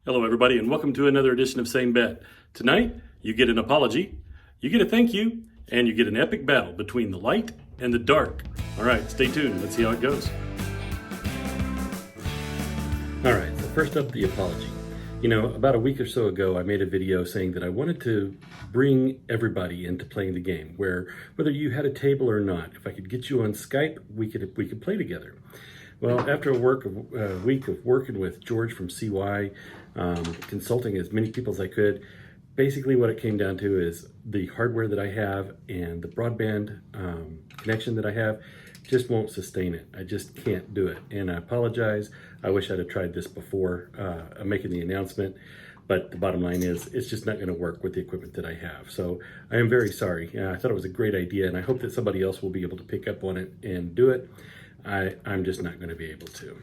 Hello, everybody, and welcome to another edition of Same Bet. Tonight, you get an apology, you get a thank you, and you get an epic battle between the light and the dark. All right, stay tuned. Let's see how it goes. All right, so first up, the apology. You know, about a week or so ago, I made a video saying that I wanted to bring everybody into playing the game, where whether you had a table or not, if I could get you on Skype, we could play together. Well, after a week of working with George from CY, consulting as many people as I could, basically what it came down to is the hardware that I have and the broadband connection that I have just won't sustain it. I just can't do it. And I apologize. I wish I'd have tried this before making the announcement. But the bottom line is, it's just not going to work with the equipment that I have. So I am very sorry. I thought it was a great idea, and I hope that somebody else will be able to pick up on it and do it. I'm just not going to be able to.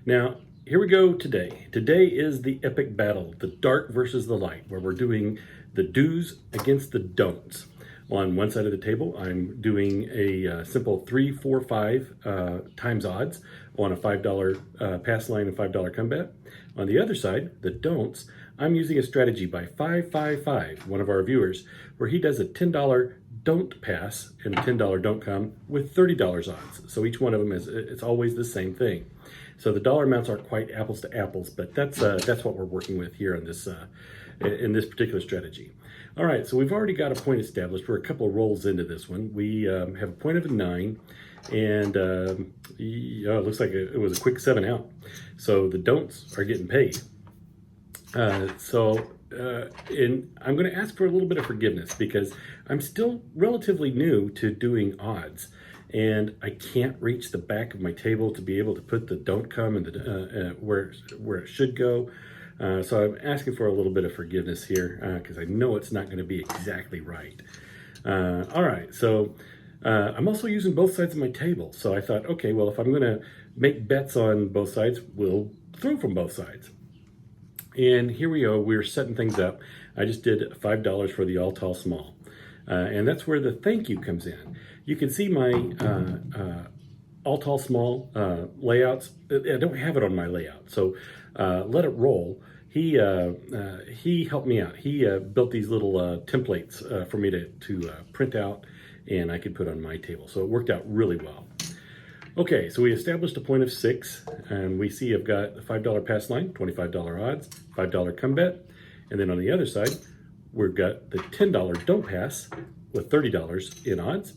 Now, here we go today. Today is the epic battle, the dark versus the light, where we're doing the do's against the don'ts. On one side of the table, I'm doing a simple 3, 4, 5 times odds on a $5 pass line and $5 come bet. On the other side, the don'ts, I'm using a strategy by 555, one of our viewers, where he does a $10 don't pass and a $10 don't come with $30 odds. So each one of them it's always the same thing. So the dollar amounts aren't quite apples to apples, but that's what we're working with here on this in this particular strategy. All right, so we've already got a point established. We're a couple of rolls into this one. We have a point of a 9, and it looks like it was a quick 7 out. So the don'ts are getting paid. And I'm going to ask for a little bit of forgiveness because I'm still relatively new to doing odds, and I can't reach the back of my table to be able to put the don't come and the where it should go. So I'm asking for a little bit of forgiveness here because I know it's not going to be exactly right. All right, so I'm also using both sides of my table. So I thought, okay, well, if I'm going to make bets on both sides, we'll throw from both sides. And here we go, we're setting things up. I just did $5 for the all tall small. And that's where the thank you comes in. You can see my all tall small layouts. I don't have it on my layout, so let it roll. He helped me out. He built these little templates for me to print out, and I could put on my table. So it worked out really well. Okay, so we established a point of 6, and we see I've got the $5 pass line, $25 odds, $5 come bet, and then on the other side, we've got the $10 don't pass with $30 in odds,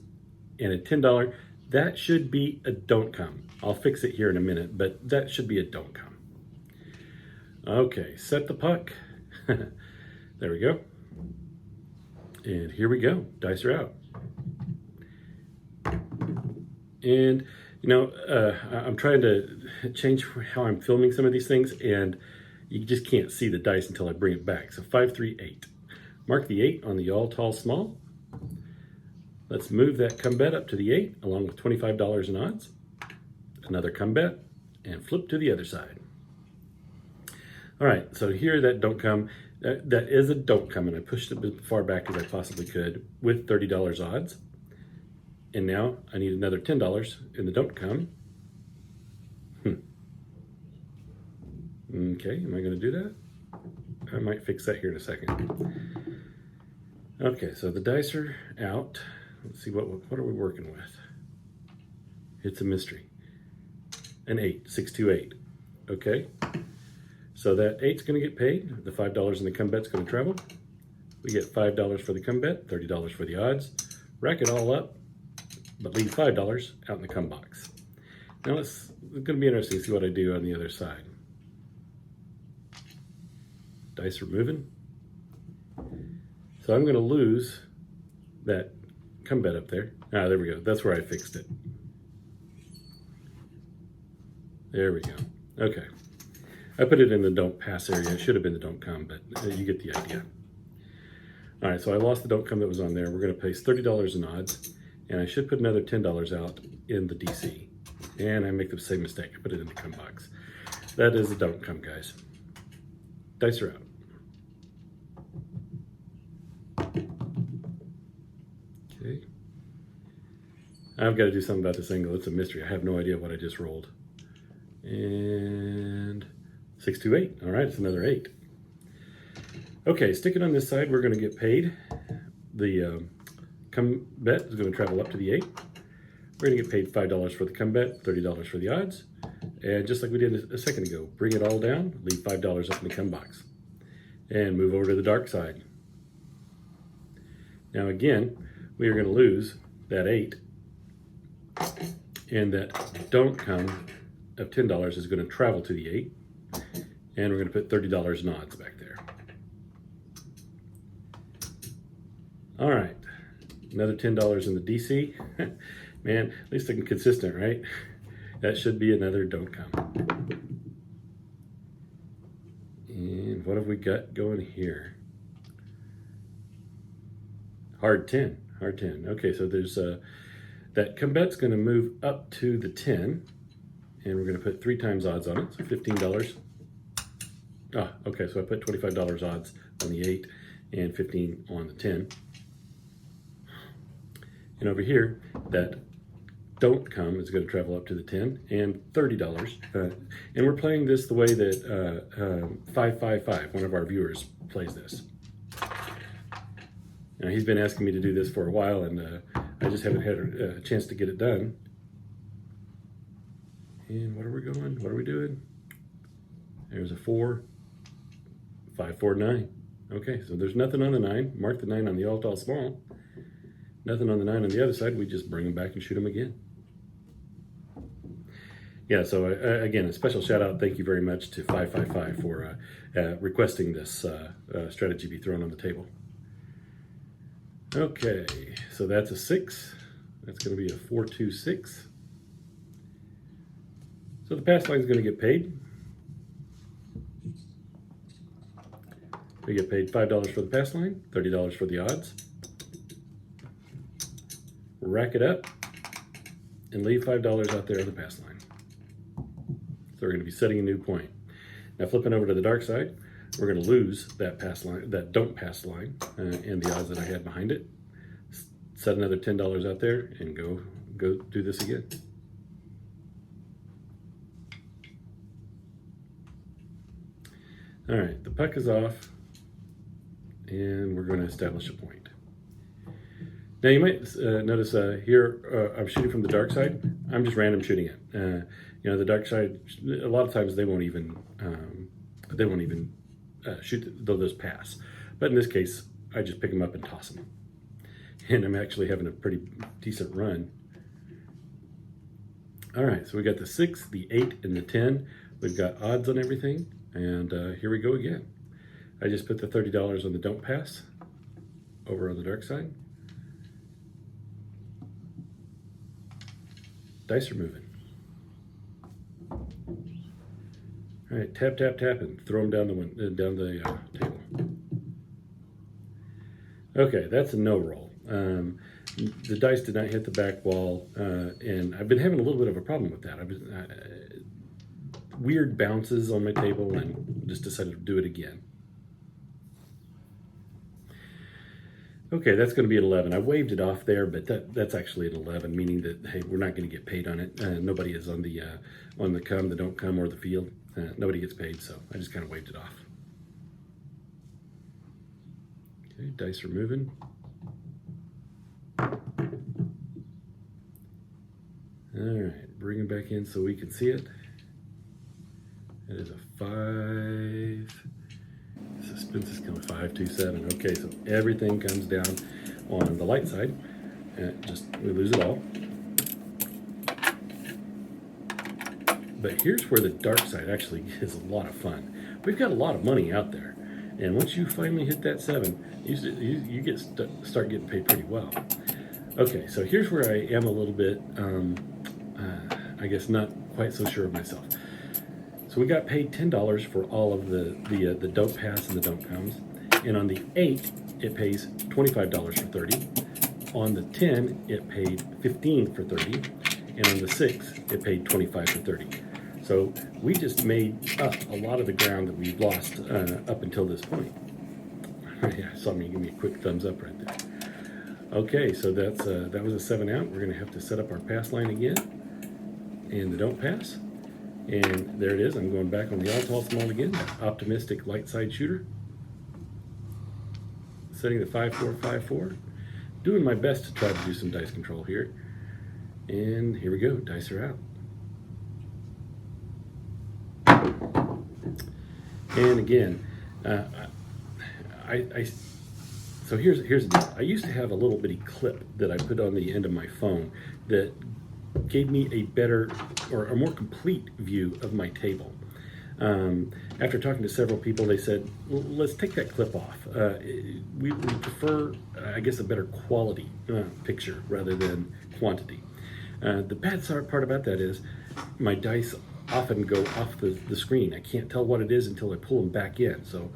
and a $10, that should be a don't come. I'll fix it here in a minute, but that should be a don't come. Okay, set the puck. There we go. And here we go, dice are out. And you know, I'm trying to change how I'm filming some of these things, and you just can't see the dice until I bring it back. So 5, 3, 8. Mark the 8 on the all tall small. Let's move that come bet up to the 8 along with $25 in odds. Another come bet, and flip to the other side. All right, so here that don't come. That is a don't come, and I pushed it as far back as I possibly could with $30 odds. And now I need another $10 in the don't come. Okay, am I going to do that? I might fix that here in a second. Okay, so the dice are out. Let's see, what are we working with? It's a mystery. An 8, 6, 2, 8. Okay, so that 8's going to get paid. The $5 in the come bet's going to travel. We get $5 for the come bet, $30 for the odds. Rack it all up, but leave $5 out in the come box. Now it's going to be interesting to see what I do on the other side. Dice are moving. So I'm going to lose that come bet up there. Ah, there we go. That's where I fixed it. There we go. Okay. I put it in the don't pass area. It should have been the don't come, but you get the idea. All right, so I lost the don't come that was on there. We're going to place $30 in odds. And I should put another $10 out in the DC. And I make the same mistake. I put it in the come box. That is a don't come, guys. Dice are out. Okay. I've got to do something about this angle. It's a mystery. I have no idea what I just rolled. And 628. All right, it's another 8. Okay, sticking on this side, we're going to get paid. The come bet is going to travel up to the 8. We're going to get paid $5 for the come bet, $30 for the odds. And just like we did a second ago, bring it all down, leave $5 up in the come box. And move over to the dark side. Now again, we are going to lose that 8. And that don't come of $10 is going to travel to the 8. And we're going to put $30 in odds back there. All right, another $10 in the DC. Man, at least I'm consistent, right? That should be another don't come. And what have we got going here? Hard 10, hard 10. Okay, so there's that come bet's going to move up to the 10, and we're going to put 3 times odds on it, so $15. Ah, okay, so I put $25 odds on the 8 and 15 on the 10. And over here, that don't come is going to travel up to the 10 and $30. And we're playing this the way that 555, one of our viewers, plays this. Now, he's been asking me to do this for a while, and I just haven't had a chance to get it done. And what are we going? What are we doing? There's a 4, 5, 4, 9. Okay, so there's nothing on the 9. Mark the 9 on the all tall small. Nothing on the 9 on the other side. We just bring them back and shoot them again. Yeah, so again, a special shout out. Thank you very much to 555 for requesting this strategy be thrown on the table. Okay, so that's a 6. That's going to be a 426. So the pass line is going to get paid. We get paid $5 for the pass line, $30 for the odds. Rack it up and leave $5 out there on the pass line. So we're going to be setting a new point. Now flipping over to the dark side, we're going to lose that pass line, that don't pass line, and the odds that I had behind it. Set another $10 out there and go do this again. All right, the puck is off, and we're going to establish a point. Now you might notice here I'm shooting from the dark side. I'm just random shooting it. You know, the dark side, a lot of times they won't even shoot, they'll just pass. But in this case, I just pick them up and toss them. And I'm actually having a pretty decent run. All right, so we got the 6, the 8, and the 10. We've got odds on everything, and here we go again. I just put the $30 on the don't pass over on the dark side. Dice are moving. All right, tap, tap, tap, and throw them down the table. Okay, that's a no roll. The dice did not hit the back wall, and I've been having a little bit of a problem with that. Weird bounces on my table, and just decided to do it again. Okay, that's going to be at 11. I waved it off there, but that's actually at 11, meaning that, hey, we're not going to get paid on it. Nobody is on the come, the don't come, or the field. Nobody gets paid, so I just kind of waved it off. Okay, dice are moving. All right, bring it back in so we can see it. It is a 5. Suspense is coming 5, 2, 7. Okay, so everything comes down on the light side. And we lose it all. But here's where the dark side actually is a lot of fun. We've got a lot of money out there, and once you finally hit that 7, you start getting paid pretty well. Okay, so here's where I am a little bit, I guess, not quite so sure of myself. So we got paid $10 for all of the don't pass and the don't comes. And on the 8, it pays $25 for 30. On the 10, it paid $15 for 30. And on the 6, it paid $25 for 30. So we just made up a lot of the ground that we've lost up until this point. Yeah, saw me give me a quick thumbs up right there. Okay, so that was a 7 out. We're going to have to set up our pass line again. And the don't pass. And there it is. I'm going back on the all tall small again, that optimistic light side shooter. Setting the 5-4-5-4. Doing my best to try to do some dice control here. And here we go, dice are out. And again, so here's the deal. I used to have a little bitty clip that I put on the end of my phone that gave me a better or a more complete view of my table. After talking to several people, they said, well, let's take that clip off. We prefer, I guess, a better quality picture rather than quantity. The bad part about that is my dice often go off the screen. I can't tell what it is until I pull them back in. So,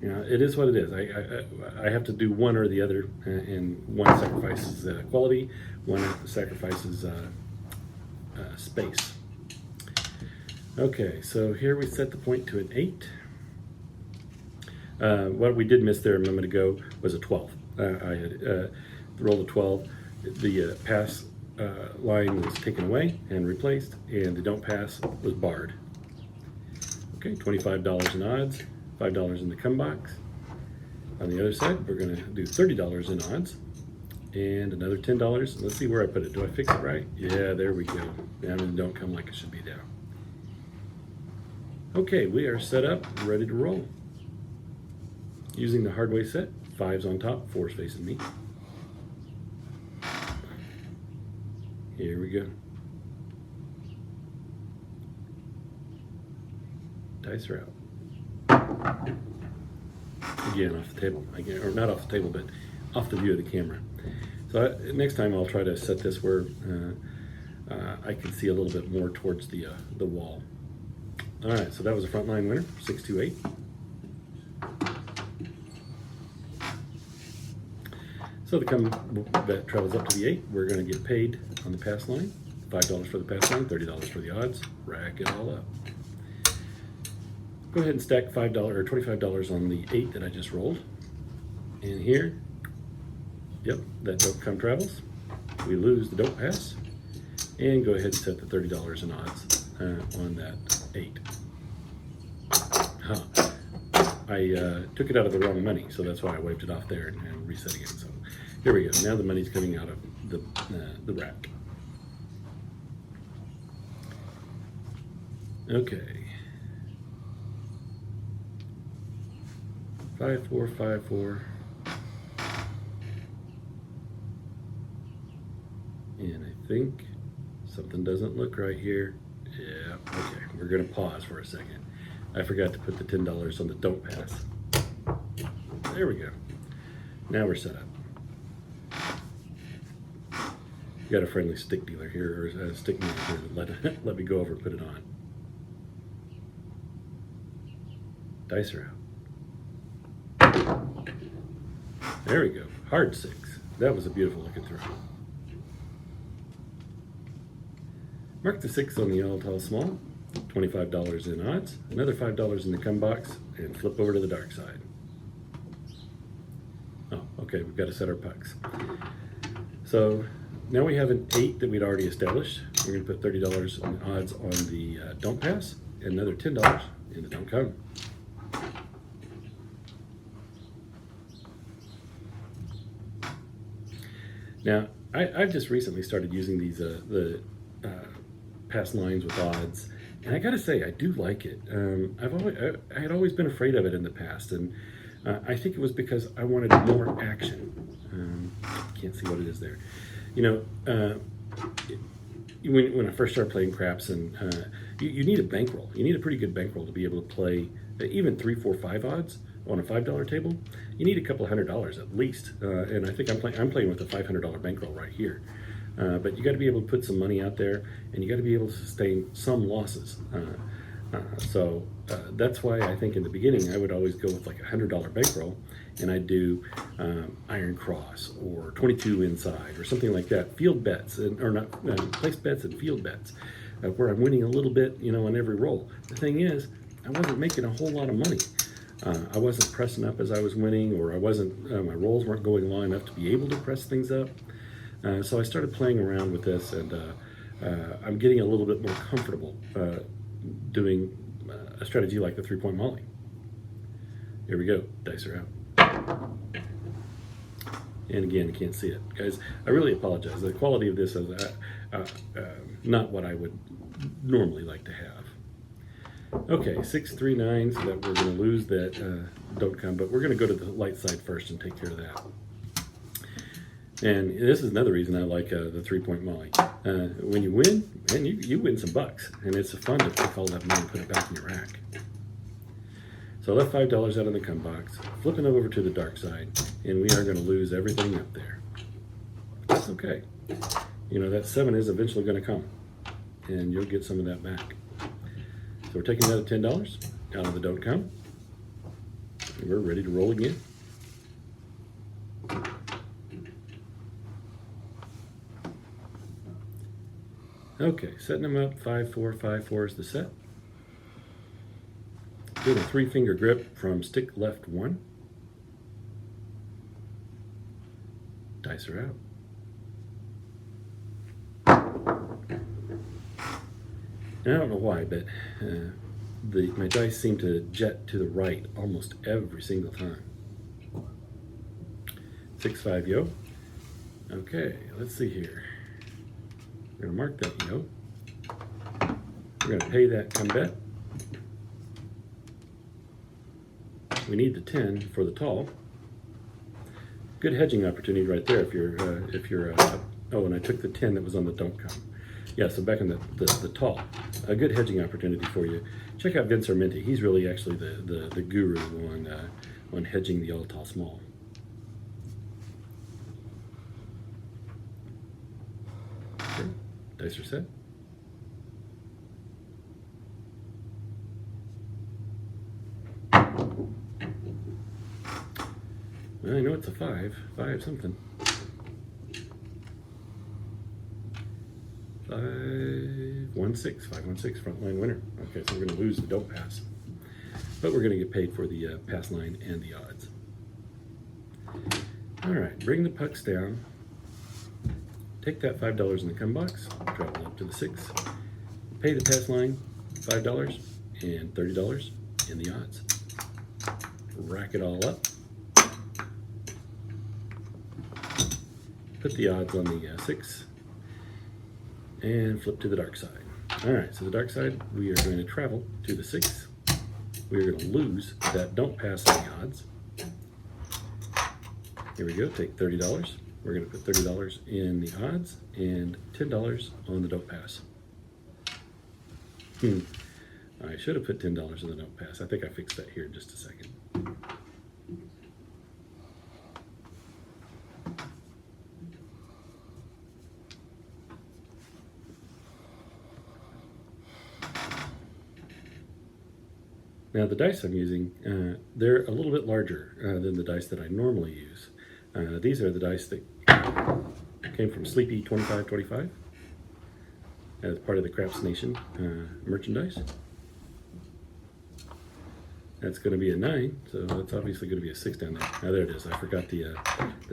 you know, it is what it is. I have to do one or the other, and one sacrifices quality, one sacrifices space. Okay, so here we set the point to an 8. What we did miss there a moment ago was a 12. I had rolled a 12. The pass line was taken away and replaced, and the don't pass was barred. Okay, $25 in odds, $5 in the come box. On the other side, we're going to do $30 in odds and another $10. Let's see where I put it. Do I fix it right? Yeah, there we go. Down and don't come like it should be down. Okay, we are set up, ready to roll. Using the hard way set, 5's on top, 4's facing me. Here we go. Dice are out. Again, off the table. Again, or not off the table, but off the view of the camera. So next time I'll try to set this where I can see a little bit more towards the wall. All right, so that was a frontline winner, 628. So the come that travels up to the 8, we're going to get paid on the pass line. $5 for the pass line, $30 for the odds. Rack it all up. Go ahead and stack $5 or $25 on the 8 that I just rolled. And here, yep, that don't come travels. We lose the don't pass. And go ahead and set the $30 in odds on that 8. I took it out of the wrong money, so that's why I waved it off there and resetting it. So here we go. Now the money's coming out of the rack. Okay. 5-4-5-4. And I think something doesn't look right here. Yeah, okay. We're going to pause for a second. I forgot to put the $10 on the don't pass. There we go. Now we're set up. Got a friendly stick dealer here, or a stick dealer here that let me go over and put it on. Dice are out. There we go. Hard 6. That was a beautiful looking throw. Mark the 6 on the all tall small. $25 in odds, another $5 in the come box, and flip over to the dark side. Oh, okay, we've got to set our pucks. So now we have an 8 that we'd already established. We're going to put $30 in odds on the don't pass, and another $10 in the don't come. Now, I've just recently started using these the pass lines with odds. And I gotta say, I do like it. I had always been afraid of it in the past, and I think it was because I wanted more action. Can't see what it is there. You know, when I first started playing craps, and you need a bankroll. You need a pretty good bankroll to be able to play even 3, 4, 5 odds on a $5 table. You need a couple $100 at least, and I think I'm playing with a $500 bankroll right here. But you got to be able to put some money out there, and you got to be able to sustain some losses. So that's why I think in the beginning I would always go with like a $100 bankroll, and I'd do Iron Cross or 22 inside or something like that. Field bets, or not place bets and field bets, where I'm winning a little bit, you know, on every roll. The thing is, I wasn't making a whole lot of money. I wasn't pressing up as I was winning, or I wasn't. My rolls weren't going long enough to be able to press things up. So I started playing around with this, and I'm getting a little bit more comfortable doing a strategy like the 3-point molly. Here we go, dice are out. And again, you can't see it. Guys, I really apologize. The quality of this is not what I would normally like to have. Okay, 6, 3, 9, so that we're going to lose that don't come, but we're going to go to the light side first and take care of that. And this is another reason I like the 3-point molly. When you win, man, you win some bucks, and it's fun to take all that money and put it back in your rack. So I left $5 out in the come box, flipping it over to the dark side, and we are going to lose everything up there. That's okay. You know, that 7 is eventually going to come, and you'll get some of that back. So we're taking that at $10 out of the don't come, and we're ready to roll again. Okay, setting them up, 5, 4, 5, 4 is the set. Doing a 3-finger grip from stick left 1. Dice are out. And I don't know why, but my dice seem to jet to the right almost every single time. 6, 5, yo. Okay, let's see here. We're going to mark that yo. We're going to pay that come bet. We need the 10 for the tall. Good hedging opportunity right there if you're oh, and I took the 10 that was on the don't come. Yeah, so back in the tall. A good hedging opportunity for you. Check out Vince Armenti. He's really actually the guru on hedging the all tall small. Okay, dice are set. Well, I know it's a 5 something. 5-1-6, 5-1-6, front line winner. Okay, so we're going to lose the don't pass, but we're going to get paid for the pass line and the odds. All right, bring the pucks down. Take that $5 in the come box, travel up to the 6, pay the pass line, $5 and $30 in the odds. Rack it all up. Put the odds on the 6 and flip to the dark side. All right, so the dark side, we are going to travel to the 6. We are going to lose that don't pass on the odds. Here we go, take $30. We're going to put $30 in the odds and $10 on the don't pass. I should have put $10 in the don't pass. I think I fixed that here in just a second. Now the dice I'm using, they're a little bit larger than the dice that I normally use. These are the dice that came from Sleepy 2525 as part of the Craps Nation merchandise. That's going to be a 9, so that's obviously going to be a 6 down there. Now there it is. I forgot the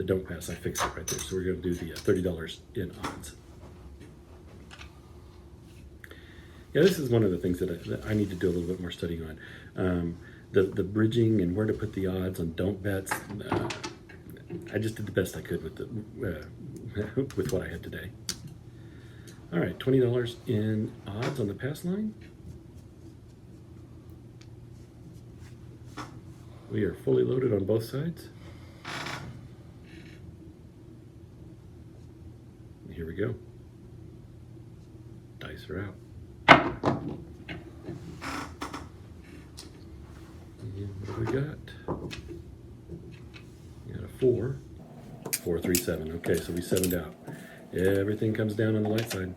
don't pass. I fixed it right there. So we're going to do the $30 in odds. Yeah, this is one of the things that I need to do a little bit more studying on. The bridging and where to put the odds on don't bets. I just did the best I could with with what I had today. All right, $20 in odds on the pass line. We are fully loaded on both sides. Here we go. Dice are out. And what do we got? We got a 4. 4, 3, 7. Okay, so we 7'd out. Everything comes down on the light side.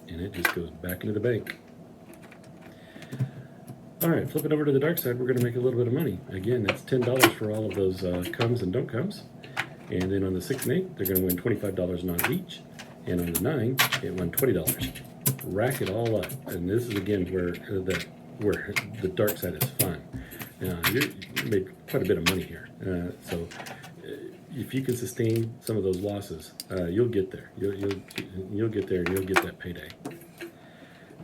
And it just goes back into the bank. All right, flip it over to the dark side. We're going to make a little bit of money. Again, that's $10 for all of those comes and don't comes. And then on the 6 and 8, they're going to win $25 in odds each. And on the 9, it won $20. Rack it all up. And this is again where the dark side is fun. You made quite a bit of money here. So if you can sustain some of those losses, you'll get there. You'll get there and you'll get that payday.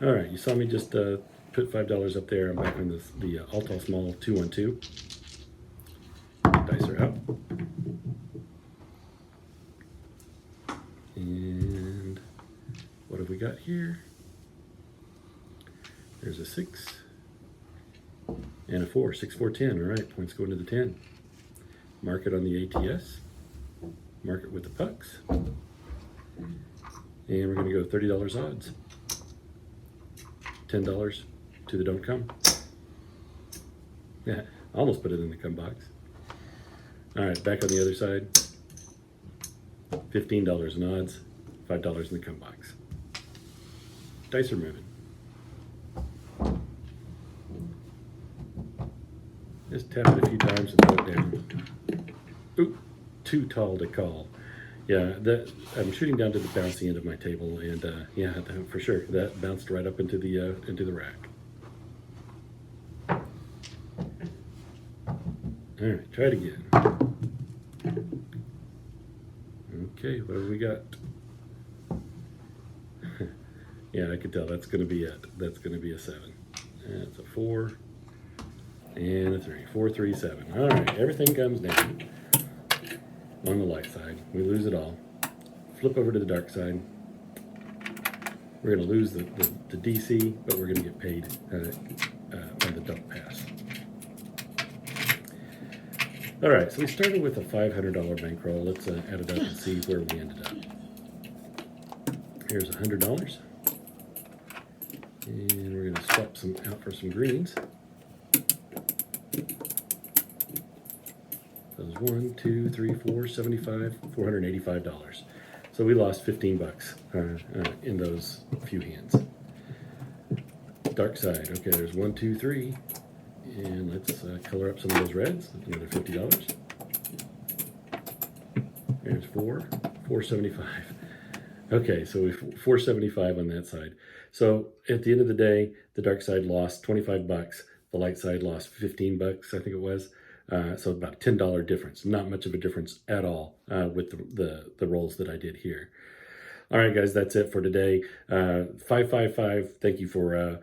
All right, you saw me just put $5 up there. I'm back on this, the All-Tall Small 2-1-2. Dice are out. And what have we got here? There's a 6 and a 4. 6, 4, 10. All right, points go into the 10. Mark it on the ATS. Mark it with the pucks. And we're going to go $30 odds. $10 to the don't come. Yeah, almost put it in the come box. All right, back on the other side. $15 in odds, $5 in the come box. Dice are moving. Just tap it a few times and throw it down. Oop, too tall to call. Yeah, I'm shooting down to the bouncy end of my table, and yeah, for sure, that bounced right up into the rack. All right, try it again. Okay, what have we got? Yeah, I could tell that's going to be it. That's going to be a 7. That's a 4 and a 3. 4, 3, 7. All right, everything comes down on the light side. We lose it all. Flip over to the dark side. We're going to lose the DC, but we're going to get paid on the don't pass. All right, so we started with a $500 bankroll. Let's add it up and see where we ended up. Here's $100. And we're going to swap some out for some greens. That was 1, 2, 3, 4, 75, $485. So we lost 15 bucks in those few hands. Dark side, okay, there's 1, 2, 3. And let's color up some of those reds. Another $50. There's 4, $475. Okay, so we $475 on that side. So at the end of the day, the dark side lost 25 bucks. The light side lost 15 bucks, I think it was. So about a $10 difference. Not much of a difference at all with the rolls that I did here. All right, guys, that's it for today. 555. Thank you for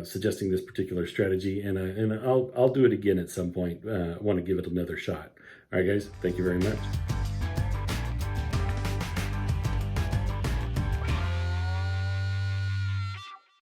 suggesting this particular strategy, and I'll do it again at some point. I want to give it another shot. All right, guys, thank you very much.